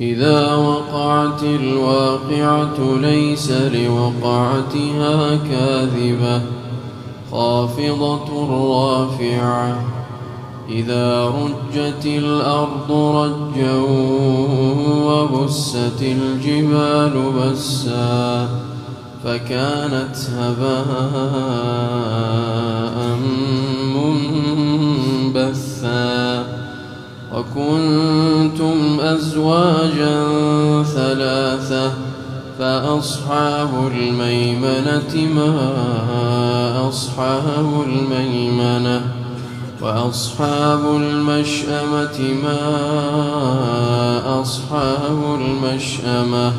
إذا وقعت الواقعة ليس لوقعتها كاذبة خافضة رافعة إذا رجت الأرض رجا وبست الجبال بسا فكانت هباء منبثا وكنتم أزواجا ثلاثة فأصحاب الميمنة ما أصحاب الميمنة وأصحاب المشأمة ما أصحاب المشأمة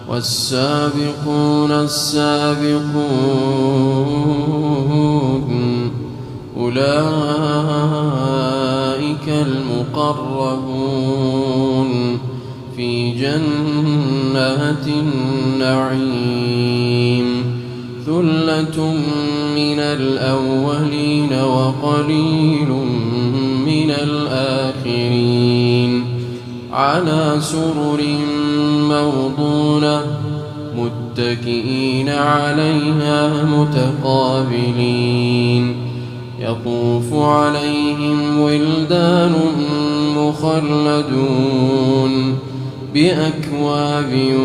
والسابقون السابقون أولئك المقربون في جنات النعيم ثلة من الأولين وقليل من الآخرين على سرر موضونة متكئين عليها متقابلين يطوف عليهم ولدان مخلدون بأكواب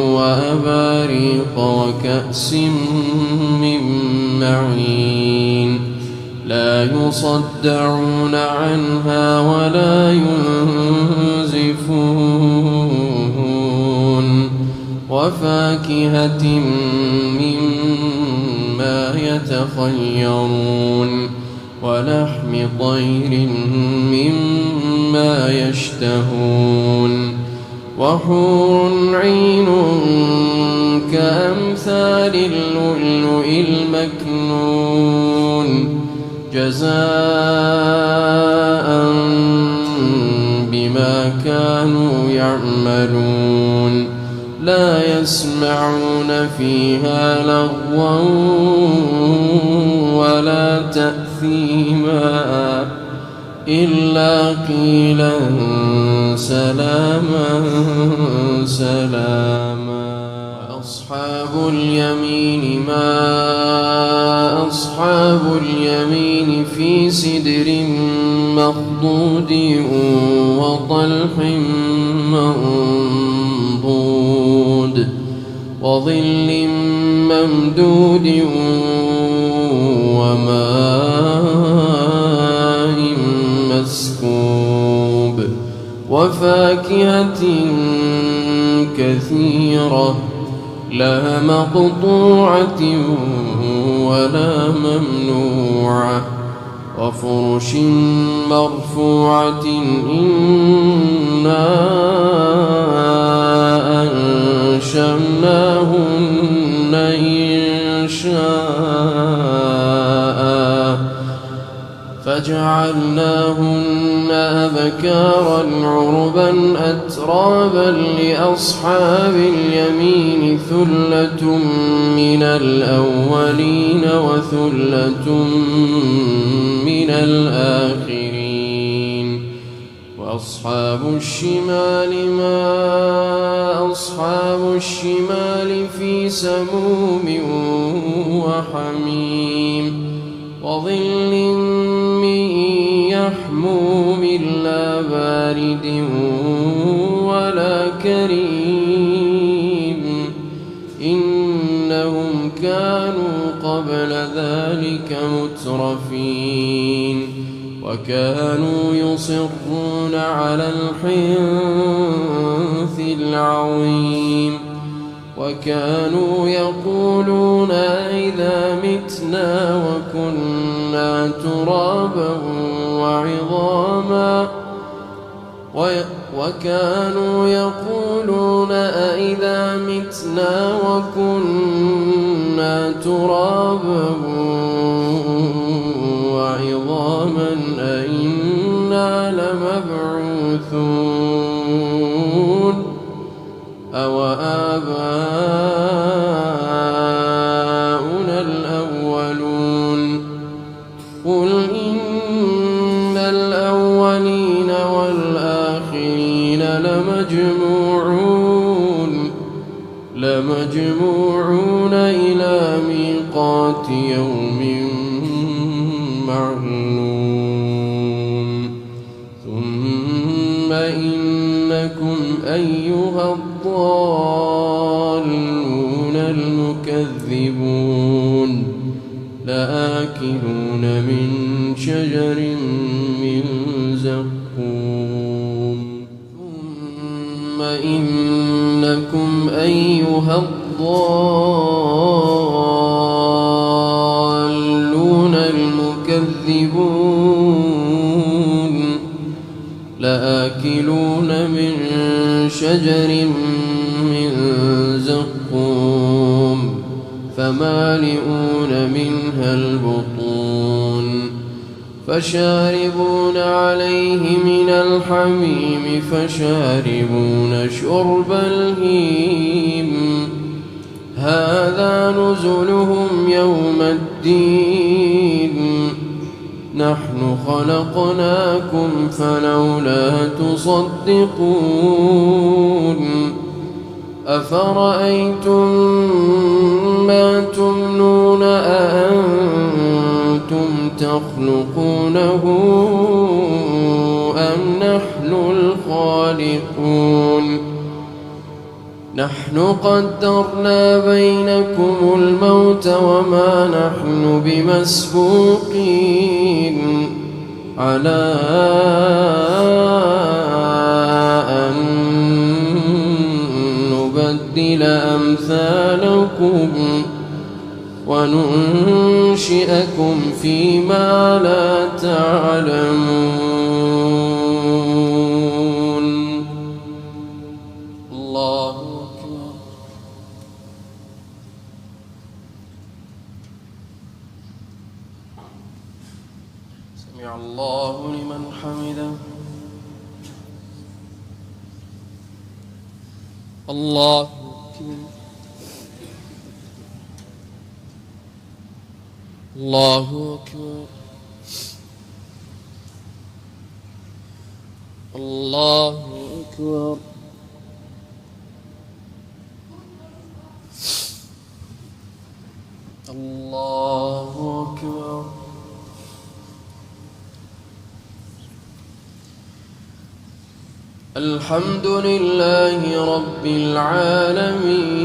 وأباريق وكأس من معين لا يصدعون عنها ولا ينزفون وفاكهة مما يتخيرون ولحم طير مما يشتهون وحور عين كأمثال اللؤلؤ المكنون جزاء بما كانوا يعملون لا يسمعون فيها لغوا ولا تأثيما إلا قيلا سلاما سلاما أصحاب اليمين ما أصحاب اليمين في سدر مخضود وطلح منضود وظل ممدود وماء مسكوب وفاكهة كثيرة لا مقطوعة ولا ممنوعة وفرش مرفوعة إنا أنشأناهن إنشاء فجعلناهن أبكارا عربا أترابا لأصحاب اليمين ثلة من الأولين وثلة من الآخرين وأصحاب الشمال ما أصحاب الشمال في سموم وحميم وظل من يحموم لا بارد ولا كريم إنهم كانوا قبل ذلك مترفين وكانوا يصرون على الحنث العظيم وكانوا يقولون إذا متنا وكنا ترابا وعظاما وكانوا يقولون أئذا متنا وكنا ترابا وعظاما أئنا لمبعوثون أو آباؤنا الأولون قل إن الأولين والآخرين لمجموعون لمجموعون إلى ميقات يوم معلوم ثم إنكم أيها الضالون المكذبون لآكلون من شجر من زقوم ثم إنكم أيها الضالون المكذبون لآكلون من شجر من زقوم فمالئون منها البطون فشاربون عليه من الحميم فشاربون شرب الهيم هذا نزلهم يوم الدين نحن خلقناكم فلولا تصدقون أفرأيتم ما تمنون أأنتم تخلقونه أم نحن الخالقون نحن قدرنا بينكم الموت وما نحن بمسبوقين على أن نبدل أمثالكم وننشئكم فيما لا تعلمون الله أكبر سمع الله لمن حمده الله أكبر الله أكبر الله أكبر الله أكبر الحمد لله رب العالمين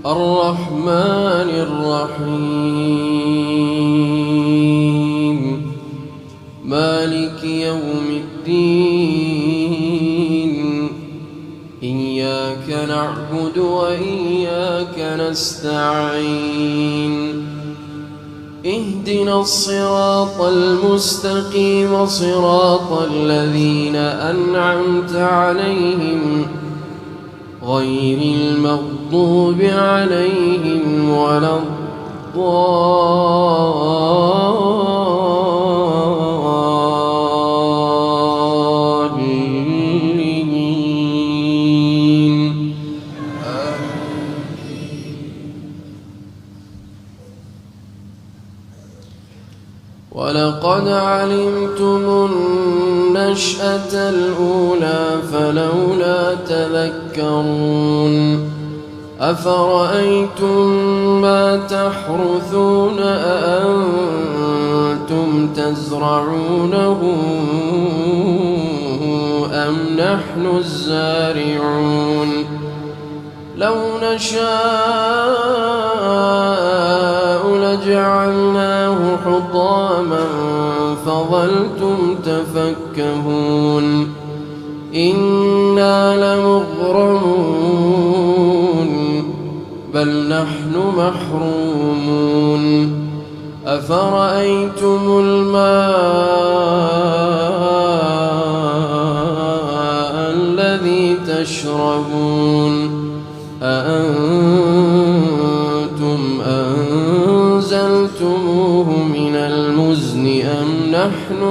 الرحمن الرحيم مالك يوم الدين إياك نعبد وإياك نستعين اهدنا الصراط المستقيم صراط الذين أنعمت عليهم غير المغضوب عليهم ولا الضالين ولقد علمتم النشأة الأولى فلولا تذكرون أفرأيتم ما تحرثون أأنتم تزرعونه أم نحن الزارعون لو نشاء لجعلناه حطاما فظلتم تفكهون إنا لمغرمون بل نحن محرومون أفرأيتم الماء الذي تشربون أأنتم أنزلتموه من المزن أم نحن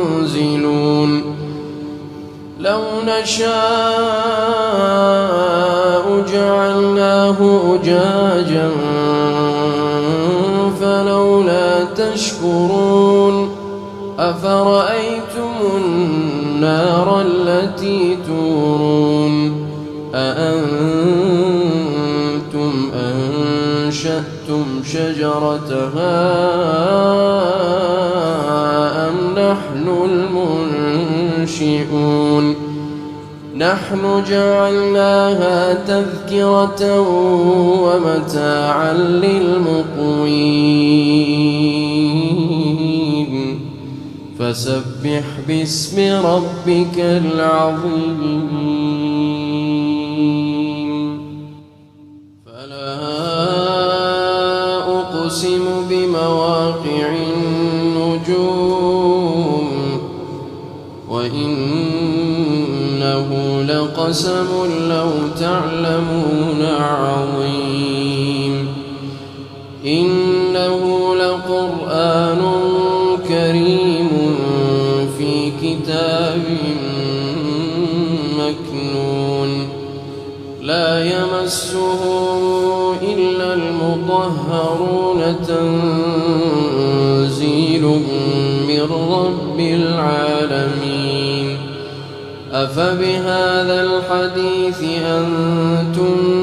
المنزلون لو نشاء جعلناه أجاجا فلولا تشكرون أفرأيتم النار التي تورون أأنتم أنشأتم شجرتها أم نحن المنشئون نحن جعلناها تذكرة ومتاعا للمقوين فسبح باسم ربك العظيم فلا أقسم بمواقع النجوم وإنه لقسم لو تعلمون عظيم إنه لقرآن كريم في كتاب مكنون لا يمسه إلا المطهرون تنزيل من رب العالمين أفبهذا الحديث أنتم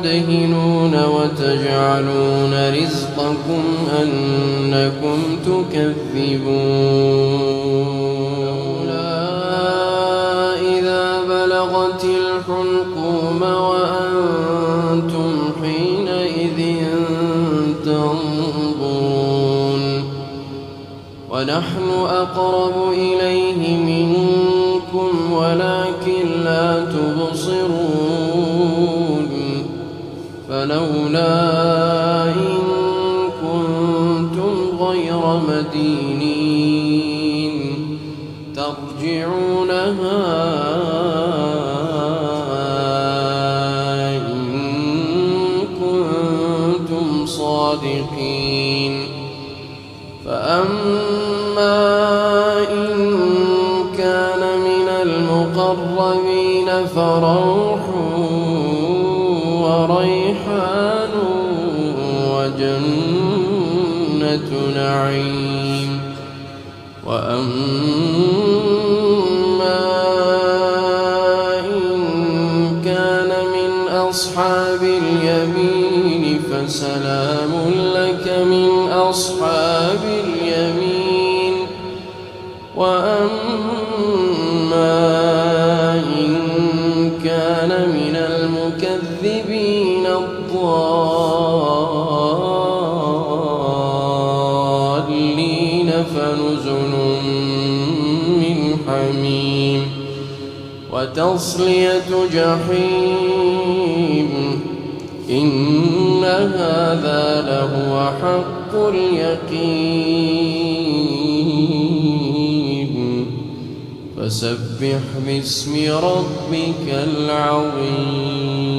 مدهنون وتجعلون رزقكم أنكم تكذبون إذا بلغت الحلقوم وأنتم حينئذ تنظرون ونحن أقرب إليه منكم ولكن لا تبصرون فلولا إن كنتم غير مدينين ترجعونها إن كنتم صادقين فأما إن كان من المقربين فروح وريحان وجنة نعيم وأما إن كان من أصحاب اليمين فسلام لك من أصحاب اليمين وأما إن كان من المكذبين الضالين فنزل من حميم وتصلية جحيم إن هذا لهو حق اليقين فسبح باسم ربك العظيم